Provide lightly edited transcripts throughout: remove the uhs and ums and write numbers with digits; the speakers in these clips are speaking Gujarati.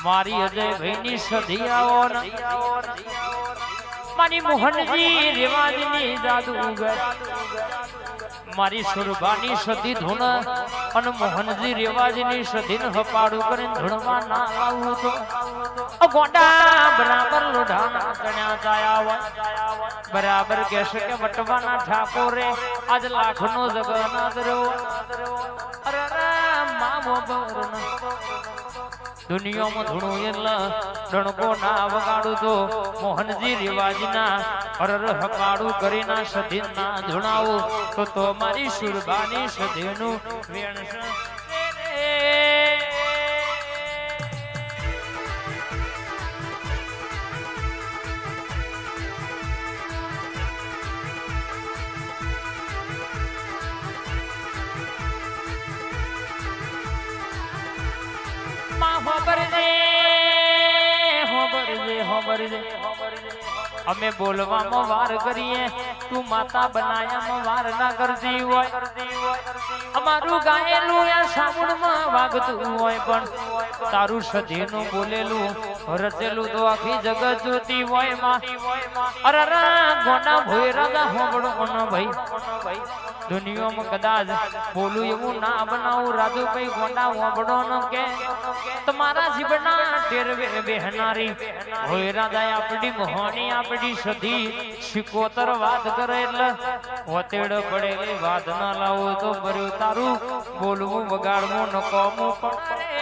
મારી અજય ભાઈની સધિયાઓ મારી મોહનજી રેવાજની જાદુગર મારી સુરબાની સધી ધૂન અને મોહનજી રેવાજની સધીન હપાડું કરીને ધૂણમાં ના આવું તો ગોંડા બરાબર લોઢાના ચણ્યા ચાયા હોય બરાબર કહેશે કે વટવાના ઠાકોરે આજ લાખનો જગન્નાથ રહ્યો અરે મામો બરન દુનિયામાં ધૂણું એટલે ડણકો ના વગાડું તો મોહનજી રિવાજના અરર હકાડું કરીના સધીન ના ધૂણાવું તો મારી સુરબાની સધીનું વેણ અમે બોલવામાં વાર કરીએ તું માતા બનાયામાં વાર ના કરતી હોય અમારું ગાયેલું એ સામુડમાં વાગતું હોય પણ તારું સધીનું બોલેલું રચેલું તો આખી જગત જોતી હોય માં અરે ગોંડા ભોય રાજા હોબળો ન ભાઈ દુનિયામાં કદાચ બોલું એવું ના બનાવું રાજુભાઈ ગોંડા હોબળો ન કે તમારા જીવના ટેરવે બેહનારી હોય રાજા આપડી મોહની આપડી સધી શિકોતર વાત કરે એટલે હોતેડ પડેલી વાત ના લાવો તો ભર્યું તારું બોલવું વગાડવું ન કોમું પડે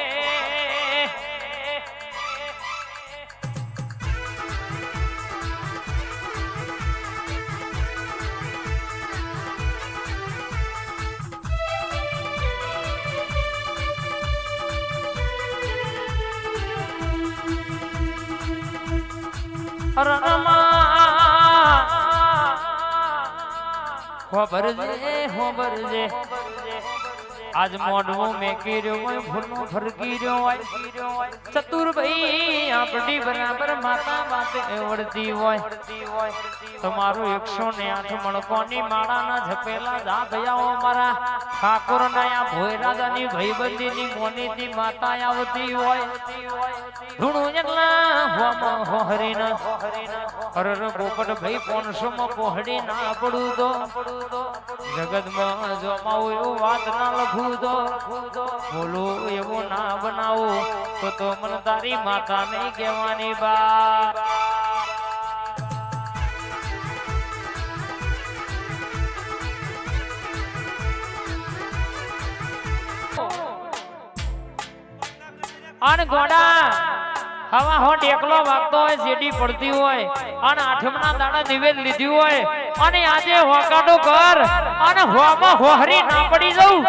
આજ મોઢું મેકી રહ્યો હોય ભૂલનું ફરકી રહ્યો હોય ચતુરભાઈ આપણી બરાબર માતા વાતે વળતી હોય તમારું 108 મણકોની માળાના ઝપેલા જા ભયાઓ મારા ઠાકોર ના ભોય રાજાની ભાઈબંધીની મોનીની માતા આવતી હોય ધૂણું એટલા હોહરીન અરર પોપટ ભાઈ 500 માં પહોળી ના પડું તો જગતમાં જોમાવું એવું વાત ના લખું તો બોલું એવું ના બનાવું તો મને તારી માતા નહીં કહેવાની બા અન ગોડા હવા હો ટેકલો વાગતો હોય જેડી પડતી હોય અને આઠમના દાડા નિવેદ લીધી હોય અને આજે હોકાડો કર અને હોમાં હોહરી ના પડી જાઉં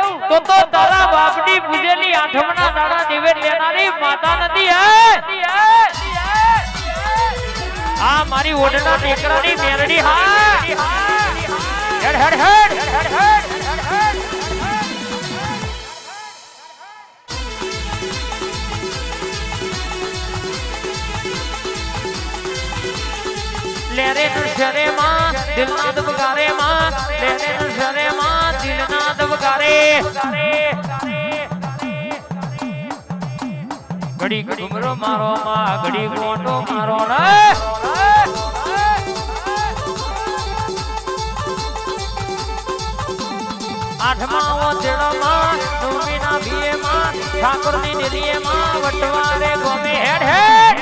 તો તારા બાપની પૂજેલી આઠમના દાડા નિવેદ લેનારી માતા નથી હે આ મારી ઓઢના ટેકરાની મેરડી હા હેડ હેડ હેડ હેડ હેડ લેરે નશરે માં દિલના દબગારે માં લેરે નશરે માં દિલના દબગારે ઘડી ઘુમરો મારો માં ઘડી ગોટો મારો રે આઠમા ઓતેડો માં નવમીના ભીએ માં ઠાકોરની નિલીએ માં વટવારે ગોમે હેડ હેડ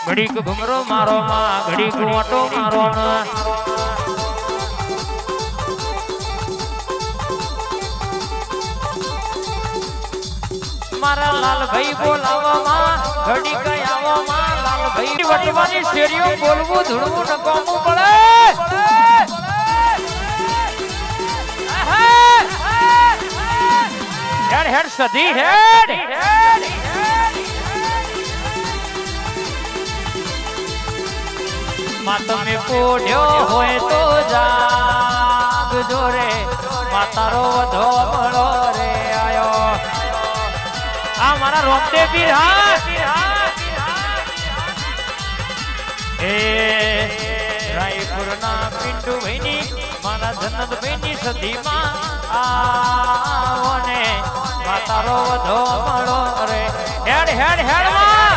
ઘડીક ઘુમરો મારો માં ઘડીક ઓટો મારો ન મારા લાલ ભાઈ બોલાવો માં ઘડીક આવો માં લાલ ભાઈ વટવાની શેરીઓ બોલવું ધૂળવું ન કોમું પડે હેડ હેડ સધી હેડ માતા મે પોઢ્યો હોય તો જાગજો રે માતારો વધો મળો રે આયો આ મારા રોમદે પીર હા એ રાયપુરના પિંડુ ભાઈની મારા જન્નત ભાઈની સધીમાં આવો ને તારો વધો મળો રે હેડ હેડ હેડ માં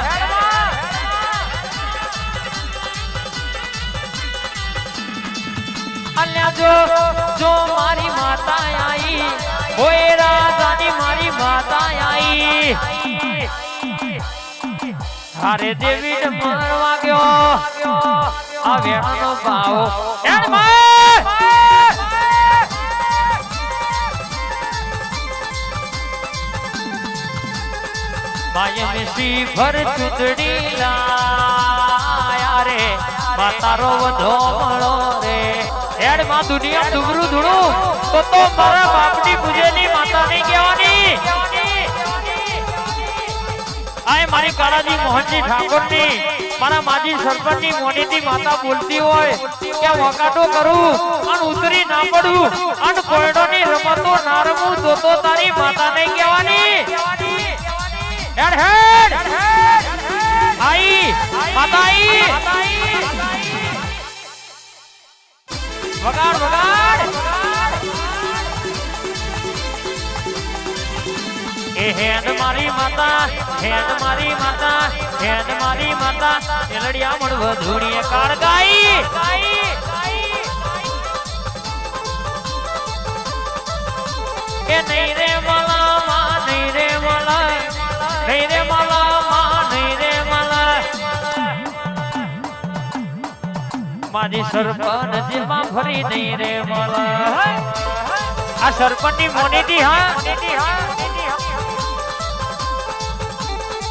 અલ્યા જો મારી માતા આઈ ઓય રાજાની મારી માતા આઈ હારે દેવી ને મારવા ગયો આ વેણાનો ભાવ હેડ માં માય મે શ્રી ભર ચૂંટણી લાયા રે માતારો વધો મળો રે હેડ માં દુનિયા ડુબરું ધૂણું તો મારા બાપની પૂજેની માતા નહીં કહેવાની આય મારી કાળાજી મોહનજી ઠાકોરની મારા માજી સરપંચની મોનીની માતા બોલતી હોય કે વકાટો કરું અને ઉતરી ના પડું અને કોયડોની રમતો ના રમું તો તારી માતા નહીં કહેવાની હેડ હેડ આઈ માતા આઈ વગાડ વગાડ એ હેડ મારી માતા હેડ મારી માતા હેડ મારી માતા એલડિયા મણ વધુણીએ કાળ ગાઈ એ નહીં રે મલા માં નહીં રે મલા નહીં રે મલા માં નહીં રે મલા મારી સરપંચ જેમાં ફરી નહીં રે મલા આ સરપંચની મોનીતી હા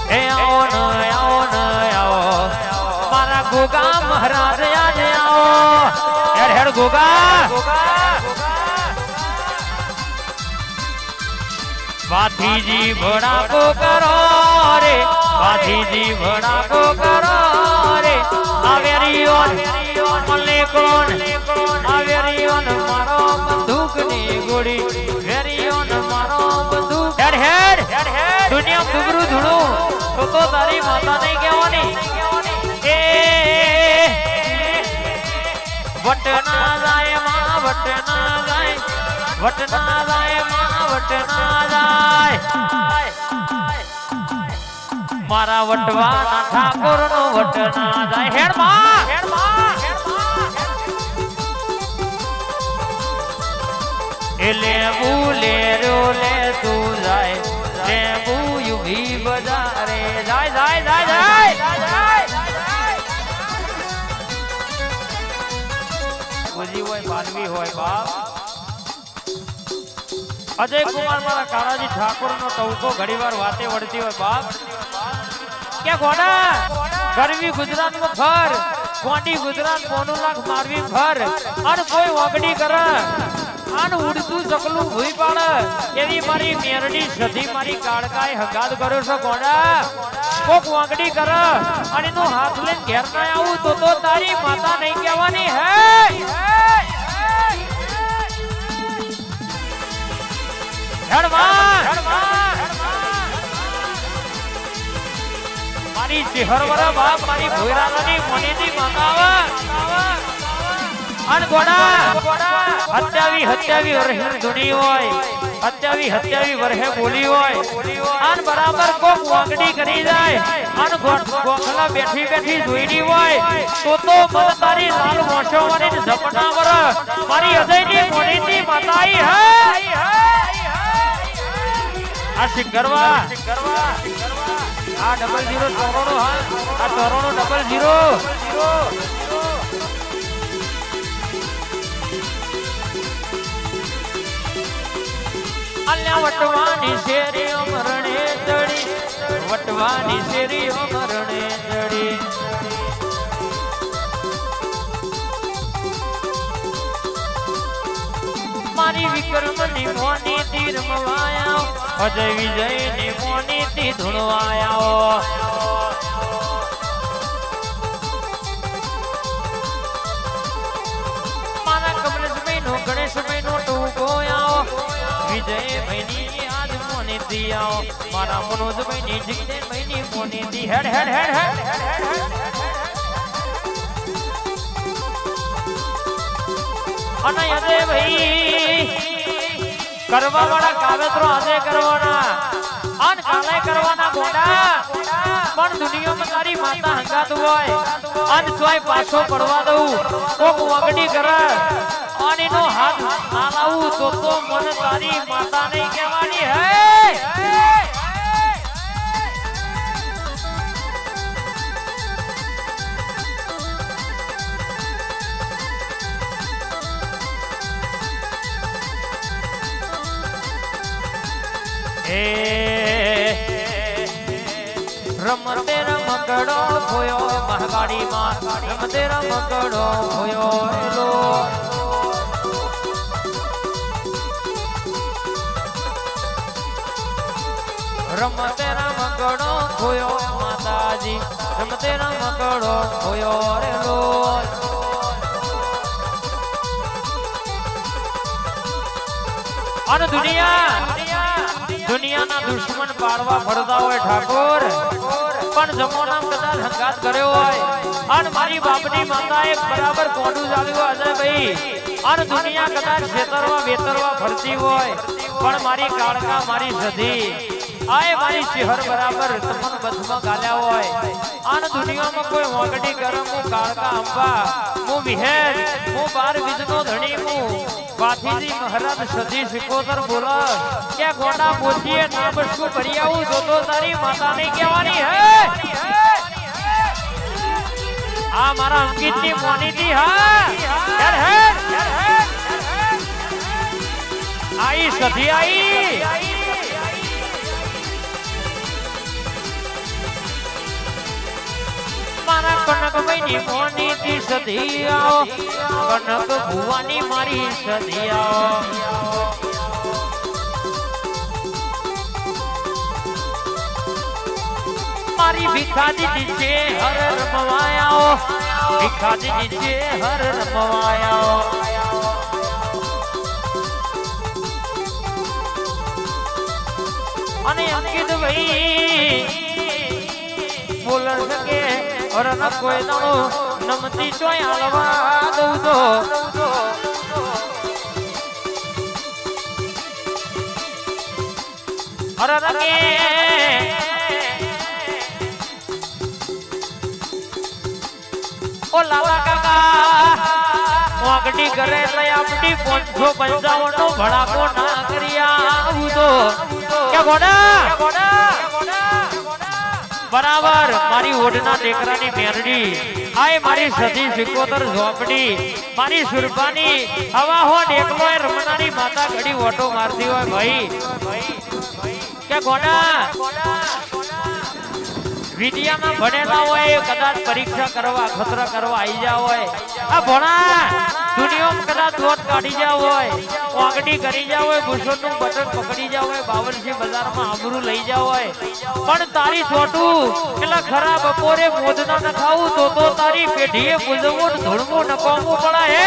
એ આવો ન આવો મારા ગોગા મહારાજ આજે આવો હેડ હેડ ગોગા વાથીજી ભડાકો કરો રે વાથીજી ભડાકો કરો રે આવેરીઓન મલે કોણ આવેરીઓન મારો બંદૂકની ગોળી વેરીઓન મારો બંદૂક હેડ હેડ દુનિયા ડુબરું ધૂણું તો તારી માતા નહીં કહેવાની એ વટના જાય માં વટના જાય વટના જાય માં વટના જાય મારા વટવાના ઠાકોર નો વટના જાય હેડ માં એ લેબુ લેરો લે તું જાય લેબુ યુભી બજારે જાય જાય જાય જાય પૂજી હોય માનવી હોય બાપ અજય કુમાર મારા કાળાજી ઠાકોર નો ટવકો ઘણીવાર વાતે વળતી હોય બાપ કે ગોડા ગરવી ગુજરાત માં ફર ગોંડી ગુજરાત 9 લાખ મારવી ફર અને કોઈ ઓગડી કરે આન ઉડતું ચકલું ભૂઈ પાડે એવી મારી મેરડી સધી મારી કાળકાએ હગાદ કર્યો છે ગોડા કોક વાંગડી કરે અને નો હાથ લઈને ઘેર ના આવું તો તારી માતા નહીં કહેવાની હે મારી ચેહરવરા બાપ મારી ભોયરાની મોનીની માતા અન ગોડા હત્યાવી વર્ષે ધૂણી હોય હત્યાવી વર્ષે બોલી હોય અન બરાબર કોક વાંગડી કરી જાય અન ગોખલા બેઠી જોઈની હોય તો મન તારી લાલ મોશો મારી ઝપટા વર મારી હૃદયની મોનીની માતા આઈ હે આ સિંગરવા આ 00 ચોરોનો હા આ ચોરોનો 00 અલ્યા વટવાની શેરીઓ મરણે ચડી વટવાની શેરીઓ મરણે ચડી મારી વિક્રમની મોની તીર મવાયા અજય વિજયની મોની તી ધૂણવાયા મારા કમલેશ મહિનો ગણેશ મહિનો ટૂંકો આવો વિજય મહિની આજ મોની તી આવો મારા મનોજ મહિની જીગ્નેશ મહિની મોની તી હેડ હેડ હેડ હેડ અને અજય ભાઈ કરવા વાળા કાવેત્રો આજે કરવાના અન કાલે કરવાના ગોડા પણ દુનિયામાં તારી માતા હંગાત હોય અન તોય પાછો પડવા દઉં કોક વગડી કરે અને નો હાથ ના લાવું તો મને તારી માતા નહીં કહેવાની હે રમતે રમકડો ખોયો મહાગાડી માં રમતે રમકડો ખોયો એલો રમતે રમકડો ખોયો માતાજી રમતે રમકડો ખોયો એલો અને દુનિયાના દુશ્મન પાડવા ફરતા હોય ઠાકોર પણ જમોનામ કદાચ હંગાત કર્યો હોય અને મારી બાપની માતાએ બરાબર કોડું ચાલ્યું અજયભાઈ અને દુનિયા કદાચ છેતરવા વેતરવા ફરતી હોય પણ મારી કાળકા મારી સધી આય મારી શહેર બરાબર તમન બથમાં ગાલ્યા હોય અને દુનિયામાં કોઈ મોગડી ગરમ હું કાળકા અંબા હું વિહેર હું બાર બીજનો ધણી હું બાથીજી મહારાજ સધી સિકોતર બોલા કે ગોડા પોતીએ ના બસું ભરી આવું તો તારી માતા નહીં કહેવાની હે આ મારા અંકિતની મોનીતી હા હેર હેર આઈ સધી આઈ મારા કનકભાઈ ની મોનીતી સધી આવો કનક ભુવાની મારી સધી આવો મારી ભિખાજી નીચે હર રમવાયાઓ ભિખાજી નીચે હર રમવાયાઓ અને અંકિત ભાઈ બોલર શકે और न कोई दाणो नमती चोय हलवा दऊ तो अरे रंगे ओ लाला काका वागडी करे એટલે આપડી 555 નો ભડાકો ના કર્યા આવું તો કે ગોડા बराबर मारी ओढना टेकरानी मेरडी आए मारी सदी सिकोतर झोपड़ी मारी सुरपानी हवा हो डेकलो रमनानी माता घड़ी ओटो मारती हो भाई क्या गोना विद्या में भणेला होय कदाच परीक्षा करवा खतरा करवा आई जा होय आ भणा दुनिया में कदाच वोट काढी जा होय वागडी करी जा होय भूषण નું બટન પકડી जा होय બાવરસી બજાર માં આબરૂ લઈ जा होय પણ તારી છોટું એટલે ખરા બપોરે મોદના ન ખાવું તો તારી પેઢીએ પૂજવું ધૂળવું નકામવું પડે હે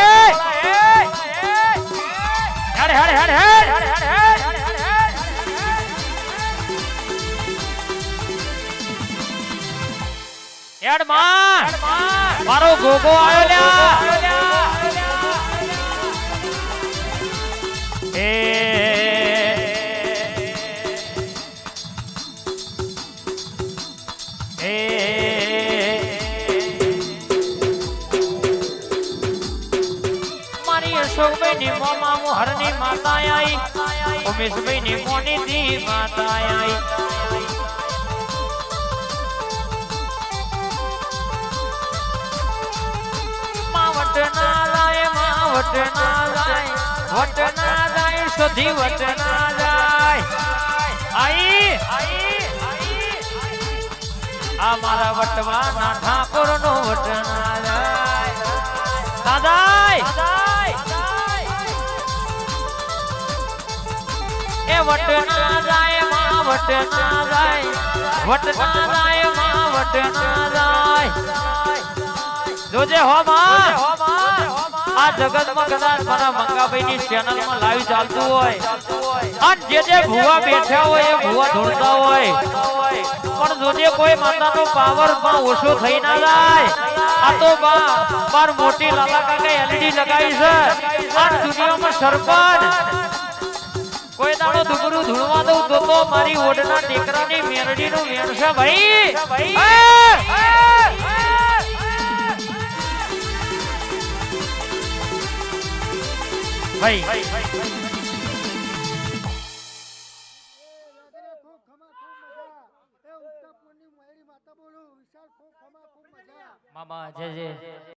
હેડ હેડ હેડ હેડ હેડ માં મારો ગોગો આયો લ્યા મારી અશોકભાઈ ની મોમા મોહરની માતા આઈ ઉમેશભાઈ ની મોની દી માતા આઈ વટના જાય સધી વટના જાય આઈ આ મારા વટવાના ઠાકોર નો વટના જાય દાદાય એ વટના જાય માં વટના જાય વટના જાય માં વટના જાય જોજે હો માં આ જગત માં કદાચ મારા મંગાભાઈ ની ચેનલ માં લાઈવ ચાલતું હોય અને જે ભુવા બેઠા હોય એ ભુવા ધોળતા હોય પણ જોજે કોઈ માતાનો પાવર માં ઓછો થઈ ના જાય આ તો બાર મોટી લાલા કાકા એલઈડી લગાવી છે આ દુનિયામાં સરપંચ કોઈ દાડો દુબરું ધૂણવા દઉં તો મારી ઓડના ટેકરાની મેરડીનું મેળ છે ભાઈ ભાઈ મામા જય જય